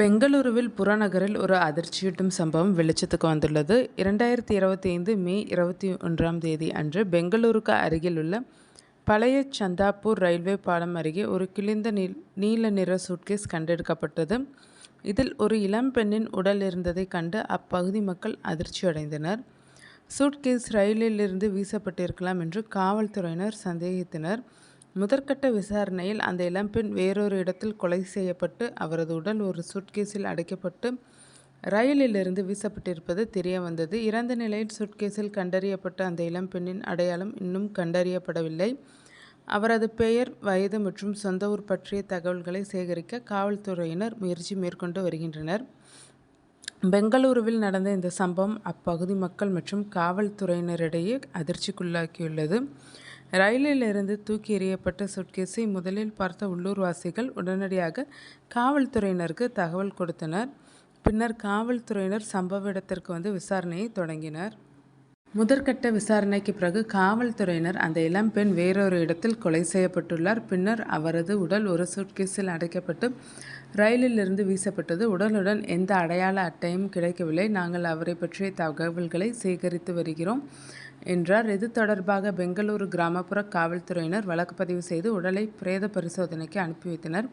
பெங்களூருவில் புறநகரில் ஒரு அதிர்ச்சியூட்டும் சம்பவம் வெளிச்சத்துக்கு வந்துள்ளது. 2025 மே 21 அன்று பெங்களூருக்கு அருகிலுள்ள பழைய சந்தாப்பூர் ரயில்வே பாலம் அருகே ஒரு கிழிந்த நீல நிற சூட்கேஸ் கண்டெடுக்கப்பட்டது. இதில் ஒரு இளம்பெண்ணின் உடல் இருந்ததைக் கண்டு அப்பகுதி மக்கள் அதிர்ச்சியடைந்தனர். சூட்கேஸ் ரயிலிலிருந்து வீசப்பட்டிருக்கலாம் என்று காவல்துறையினர் சந்தேகித்தனர். முதற்கட்ட விசாரணையில் அந்த இளம்பெண் வேறொரு இடத்தில் கொலை செய்யப்பட்டு அவரது உடல் ஒரு சூட்கேஸில் அடைக்கப்பட்டு ரயிலிலிருந்து வீசப்பட்டிருப்பது தெரிய வந்தது. இறந்த நிலையில் சூட்கேஸில் கண்டறியப்பட்ட அந்த இளம்பெண்ணின் அடையாளம் இன்னும் கண்டறியப்படவில்லை. அவரது பெயர், வயது மற்றும் சொந்த ஊர் பற்றிய தகவல்களை சேகரிக்க காவல்துறையினர் முயற்சி மேற்கொண்டு வருகின்றனர். பெங்களூருவில் நடந்த இந்த சம்பவம் அப்பகுதி மக்கள் மற்றும் காவல்துறையினரிடையே அதிர்ச்சிக்குள்ளாக்கியுள்ளது. ரயிலில் இருந்து தூக்கி எறியப்பட்ட சூட்கேஸை முதலில் பார்த்த உள்ளூர்வாசிகள் உடனடியாக காவல்துறையினருக்கு தகவல் கொடுத்தனர். பின்னர் காவல்துறையினர் சம்பவ இடத்திற்கு வந்து விசாரணையை தொடங்கினர். முதற்கட்ட விசாரணைக்கு பிறகு காவல்துறையினர் அந்த இளம்பெண் வேறொரு இடத்தில் கொலை செய்யப்பட்டுள்ளார். பின்னர் அவரது உடல் ஒரு சூட்கேஸில் அடைக்கப்பட்டு ரயிலில் இருந்து வீசப்பட்டது. உடலுடன் எந்த அடையாள அட்டையும் கிடைக்கவில்லை. நாங்கள் அவரை பற்றிய தகவல்களை சேகரித்து வருகிறோம் என்றார். இது தொடர்பாக பெங்களூரு கிராமப்புற காவல்துறையினர் வழக்கு பதிவு செய்து உடலை பிரேத பரிசோதனைக்கு அனுப்பி வைத்தனர்.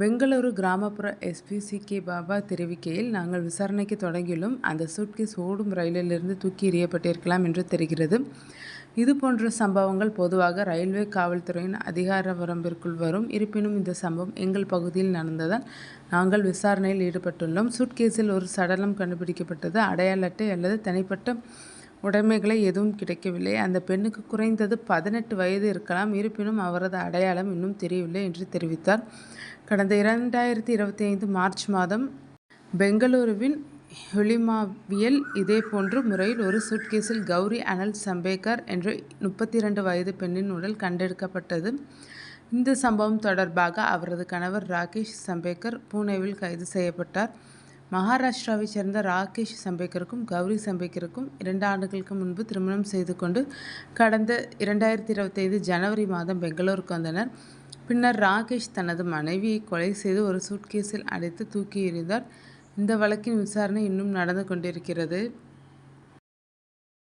பெங்களூரு கிராமப்புற எஸ்பி சி.கே. பாபா தெரிவிக்கையில், நாங்கள் விசாரணைக்கு தொடங்கியுள்ளோம். அந்த சூட்கேஸ் ஓடும் ரயிலிலிருந்து தூக்கி எறியப்பட்டிருக்கலாம் என்று தெரிகிறது. இதுபோன்ற சம்பவங்கள் பொதுவாக ரயில்வே காவல்துறையின் அதிகார வரம்பிற்குள் வரும். இருப்பினும் இந்த சம்பவம் எங்கள் பகுதியில் நடந்ததால் நாங்கள் விசாரணையில் ஈடுபட்டுள்ளோம். சூட்கேஸில் ஒரு சடலம் கண்டுபிடிக்கப்பட்டது. அடையாள அட்டை அல்லது தனிப்பட்ட உடைமைகளை எதுவும் கிடைக்கவில்லை. அந்த பெண்ணுக்கு குறைந்தது 18 வயது இருக்கலாம். இருப்பினும் அவரது அடையாளம் இன்னும் தெரியவில்லை என்று தெரிவித்தார். கடந்த 2025 மார்ச் மாதம் பெங்களூருவின் ஹொலிமாவியில் இதேபோன்ற முறையில் ஒரு சூட்கேஸில் கௌரி அனல் சம்பேகர் என்ற 32 வயது பெண்ணின் உடல் கண்டெடுக்கப்பட்டது. இந்த சம்பவம் தொடர்பாக அவரது கணவர் ராகேஷ் சம்பேகர் புனேவில் கைது செய்யப்பட்டார். மகாராஷ்டிராவைச் சேர்ந்த ராகேஷ் சம்பேகருக்கும் கௌரி சம்பேகருக்கும் 2 ஆண்டுகளுக்கு முன்பு திருமணம் செய்து கொண்டு கடந்த 2025 ஜனவரி மாதம் பெங்களூருக்கு வந்தனர். பின்னர் ராகேஷ் தனது மனைவியை கொலை செய்து ஒரு சூட்கேஸில் அடைத்து தூக்கி எறிந்தார். இந்த வழக்கின் விசாரணை இன்னும் நடந்து கொண்டிருக்கிறது.